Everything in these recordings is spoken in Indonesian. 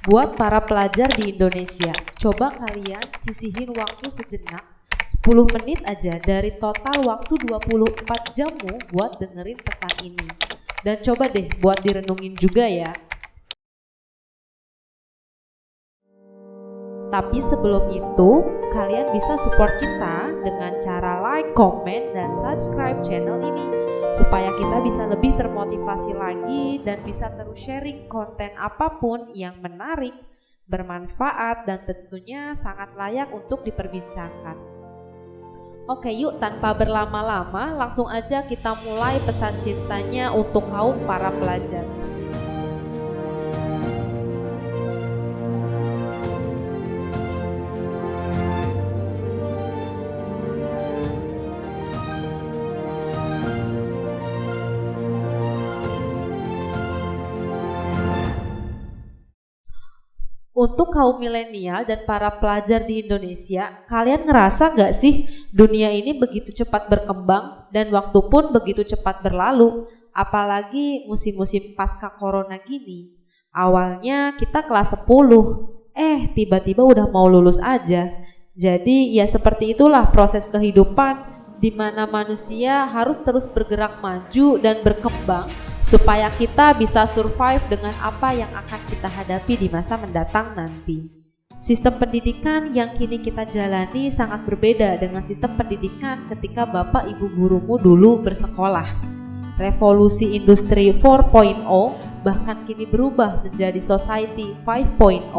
Buat para pelajar di Indonesia, coba kalian sisihin waktu sejenak 10 menit aja dari total waktu 24 jammu buat dengerin pesan ini. Dan coba deh buat direnungin juga ya. Tapi sebelum itu, kalian bisa support kita dengan cara like, comment, dan subscribe channel ini supaya kita bisa lebih termotivasi lagi dan bisa terus sharing konten apapun yang menarik, bermanfaat, dan tentunya sangat layak untuk diperbincangkan. Oke, yuk tanpa berlama-lama langsung aja kita mulai pesan cintanya untuk kaum para pelajar. Untuk kaum milenial dan para pelajar di Indonesia, kalian ngerasa nggak sih dunia ini begitu cepat berkembang dan waktu pun begitu cepat berlalu, apalagi musim-musim pasca corona gini. Awalnya kita kelas 10, tiba-tiba udah mau lulus aja. Jadi ya seperti itulah proses kehidupan di mana manusia harus terus bergerak maju dan berkembang supaya kita bisa survive dengan apa yang akan kita hadapi di masa mendatang nanti. Sistem pendidikan yang kini kita jalani sangat berbeda dengan sistem pendidikan ketika bapak ibu gurumu dulu bersekolah. Revolusi industri 4.0 bahkan kini berubah menjadi society 5.0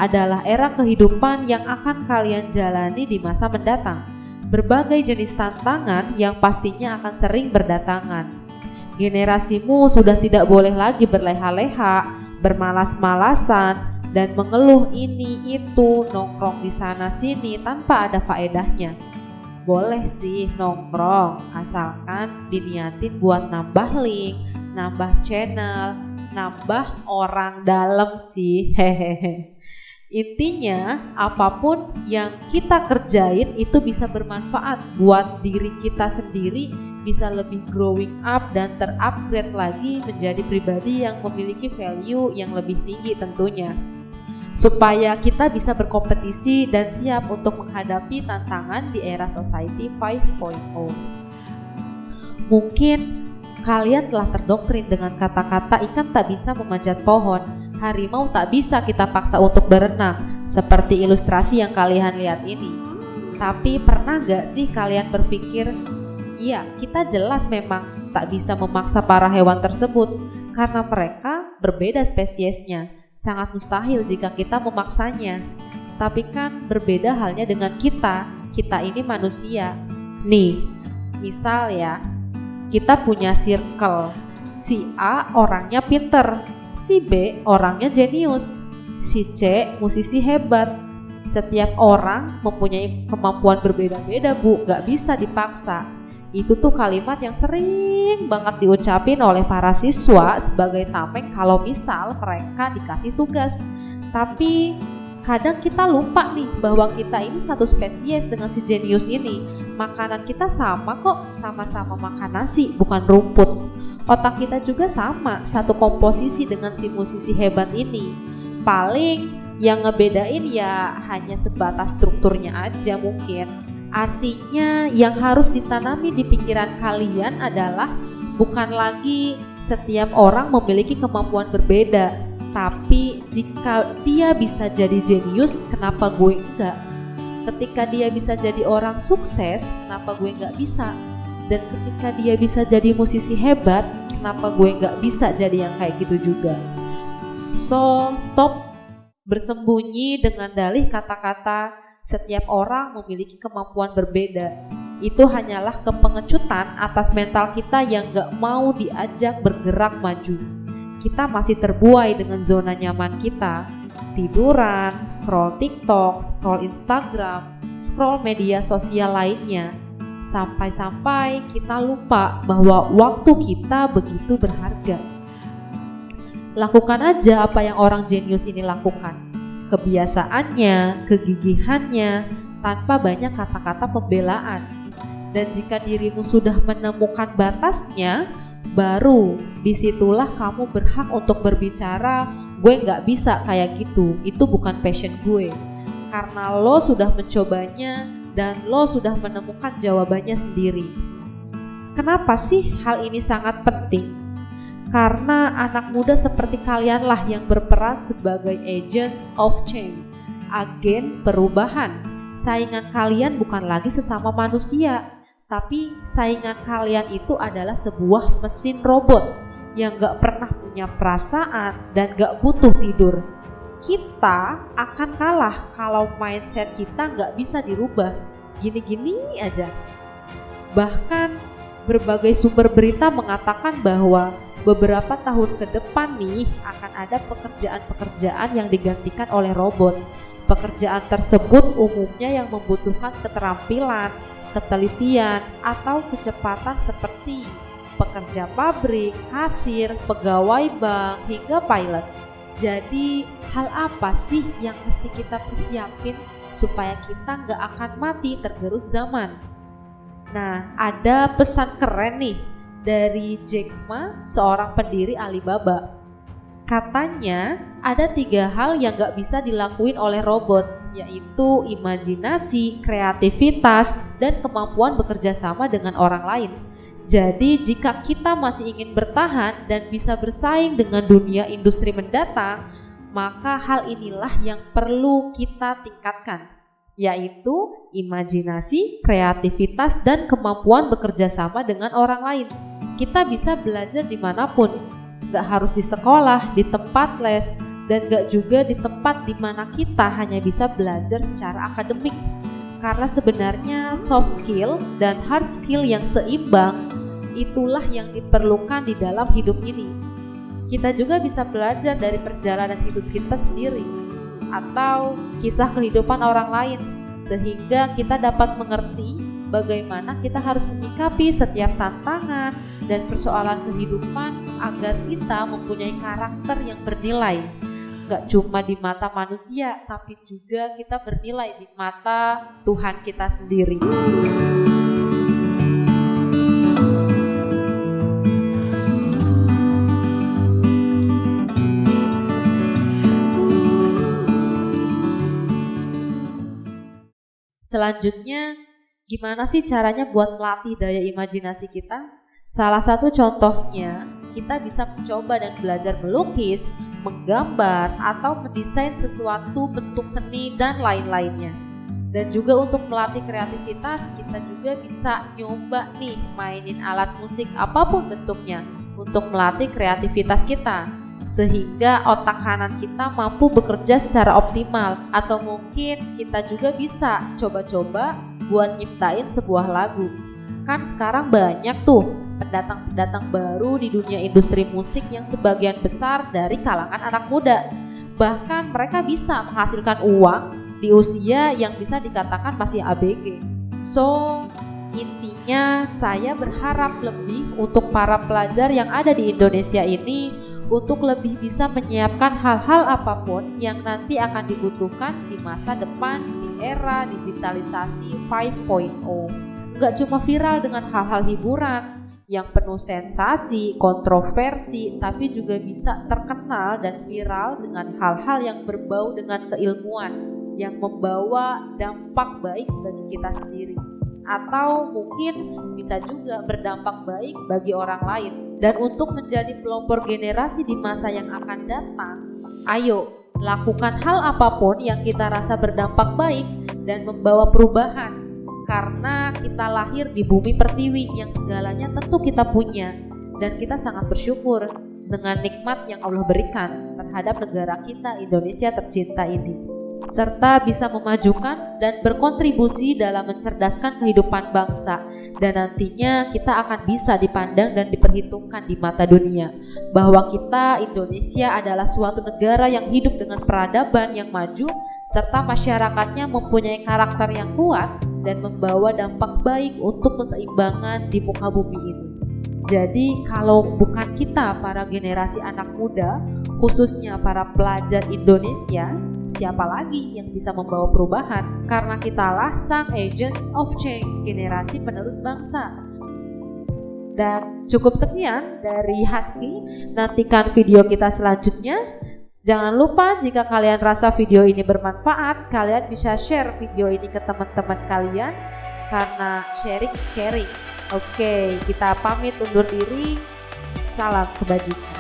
adalah era kehidupan yang akan kalian jalani di masa mendatang. Berbagai jenis tantangan yang pastinya akan sering berdatangan. Generasimu sudah tidak boleh lagi berleha-leha, bermalas-malasan, dan mengeluh ini itu, nongkrong di sana sini tanpa ada faedahnya. Boleh sih nongkrong, asalkan diniatin buat nambah link, nambah channel, nambah orang dalam sih, hehehe. Intinya apapun yang kita kerjain itu bisa bermanfaat buat diri kita sendiri, bisa lebih growing up dan terupgrade lagi menjadi pribadi yang memiliki value yang lebih tinggi tentunya. Supaya kita bisa berkompetisi dan siap untuk menghadapi tantangan di era society 5.0. Mungkin kalian telah terdoktrin dengan kata-kata ikan tak bisa memanjat pohon, harimau tak bisa kita paksa untuk berenang, seperti ilustrasi yang kalian lihat ini. Tapi pernah gak sih kalian berpikir, iya kita jelas memang tak bisa memaksa para hewan tersebut karena mereka berbeda spesiesnya, sangat mustahil jika kita memaksanya. Tapi kan berbeda halnya dengan kita ini manusia. Nih, misal ya, kita punya circle, si A orangnya pinter, si B orangnya jenius, si C musisi hebat. Setiap orang mempunyai kemampuan berbeda-beda bu, gak bisa dipaksa. Itu tuh kalimat yang sering banget diucapin oleh para siswa sebagai tameng kalau misal mereka dikasih tugas. Tapi kadang kita lupa nih bahwa kita ini satu spesies dengan si jenius ini. Makanan kita sama kok, sama-sama makan nasi bukan rumput. Otak kita juga sama, satu komposisi dengan si musisi hebat ini. Paling yang ngebedain ya hanya sebatas strukturnya aja mungkin. Artinya yang harus ditanami di pikiran kalian adalah bukan lagi setiap orang memiliki kemampuan berbeda, tapi jika dia bisa jadi jenius, kenapa gue enggak? Ketika dia bisa jadi orang sukses, kenapa gue enggak bisa? Dan ketika dia bisa jadi musisi hebat, kenapa gue nggak bisa jadi yang kayak gitu juga? So, stop bersembunyi dengan dalih kata-kata setiap orang memiliki kemampuan berbeda. Itu hanyalah kepengecutan atas mental kita yang nggak mau diajak bergerak maju. Kita masih terbuai dengan zona nyaman kita. Tiduran, scroll TikTok, scroll Instagram, scroll media sosial lainnya. Sampai-sampai kita lupa bahwa waktu kita begitu berharga. Lakukan aja apa yang orang jenius ini lakukan. Kebiasaannya, kegigihannya, tanpa banyak kata-kata pembelaan. Dan jika dirimu sudah menemukan batasnya, baru disitulah kamu berhak untuk berbicara gue nggak bisa kayak gitu, itu bukan passion gue. Karena lo sudah mencobanya dan lo sudah menemukan jawabannya sendiri. Kenapa sih hal ini sangat penting? Karena anak muda seperti kalianlah yang berperan sebagai agents of change, agen perubahan. Saingan kalian bukan lagi sesama manusia, tapi saingan kalian itu adalah sebuah mesin robot yang gak pernah punya perasaan dan gak butuh tidur. Kita akan kalah kalau mindset kita gak bisa dirubah, gini-gini aja. Bahkan berbagai sumber berita mengatakan bahwa beberapa tahun ke depan nih akan ada pekerjaan-pekerjaan yang digantikan oleh robot. Pekerjaan tersebut umumnya yang membutuhkan keterampilan, ketelitian, atau kecepatan seperti pekerja pabrik, kasir, pegawai bank, hingga pilot. Jadi hal apa sih yang mesti kita persiapin supaya kita nggak akan mati tergerus zaman? Nah, ada pesan keren nih dari Jack Ma, seorang pendiri Alibaba. Katanya ada 3 hal yang nggak bisa dilakuin oleh robot, yaitu imajinasi, kreativitas, dan kemampuan bekerja sama dengan orang lain. Jadi jika kita masih ingin bertahan dan bisa bersaing dengan dunia industri mendatang, maka hal inilah yang perlu kita tingkatkan, yaitu imajinasi, kreativitas, dan kemampuan bekerja sama dengan orang lain. Kita bisa belajar dimanapun, gak harus di sekolah, di tempat les, dan gak juga di tempat dimana kita hanya bisa belajar secara akademik. Karena sebenarnya soft skill dan hard skill yang seimbang itulah yang diperlukan di dalam hidup ini. Kita juga bisa belajar dari perjalanan hidup kita sendiri atau kisah kehidupan orang lain, sehingga kita dapat mengerti bagaimana kita harus menyikapi setiap tantangan dan persoalan kehidupan agar kita mempunyai karakter yang bernilai. Gak cuma di mata manusia, tapi juga kita bernilai di mata Tuhan kita sendiri. Selanjutnya, gimana sih caranya buat melatih daya imajinasi kita? Salah satu contohnya, kita bisa mencoba dan belajar melukis, menggambar, atau mendesain sesuatu bentuk seni dan lain-lainnya. Dan juga untuk melatih kreativitas, kita juga bisa nyoba nih mainin alat musik apapun bentuknya untuk melatih kreativitas kita, sehingga otak kanan kita mampu bekerja secara optimal. Atau mungkin kita juga bisa coba-coba buat nyiptain sebuah lagu. Kan sekarang banyak tuh pendatang-pendatang baru di dunia industri musik yang sebagian besar dari kalangan anak muda. Bahkan mereka bisa menghasilkan uang di usia yang bisa dikatakan masih ABG. So, intinya saya berharap lebih untuk para pelajar yang ada di Indonesia ini untuk lebih bisa menyiapkan hal-hal apapun yang nanti akan dibutuhkan di masa depan di era digitalisasi 5.0. Gak cuma viral dengan hal-hal hiburan yang penuh sensasi, kontroversi, tapi juga bisa terkenal dan viral dengan hal-hal yang berbau dengan keilmuan yang membawa dampak baik bagi kita sendiri, atau mungkin bisa juga berdampak baik bagi orang lain. Dan untuk menjadi pelopor generasi di masa yang akan datang, ayo lakukan hal apapun yang kita rasa berdampak baik dan membawa perubahan. Karena kita lahir di bumi pertiwi yang segalanya tentu kita punya, dan kita sangat bersyukur dengan nikmat yang Allah berikan terhadap negara kita Indonesia tercinta ini, serta bisa memajukan dan berkontribusi dalam mencerdaskan kehidupan bangsa, dan nantinya kita akan bisa dipandang dan diperhitungkan di mata dunia bahwa kita Indonesia adalah suatu negara yang hidup dengan peradaban yang maju, serta masyarakatnya mempunyai karakter yang kuat dan membawa dampak baik untuk keseimbangan di muka bumi ini. Jadi kalau bukan kita para generasi anak muda, khususnya para pelajar Indonesia, siapa lagi yang bisa membawa perubahan? Karena kitalah sang agents of change, generasi penerus bangsa. Dan cukup sekian dari Husky, nantikan video kita selanjutnya. Jangan lupa jika kalian rasa video ini bermanfaat, kalian bisa share video ini ke teman-teman kalian karena sharing is caring. Oke, kita pamit undur diri. Salam kebajikan.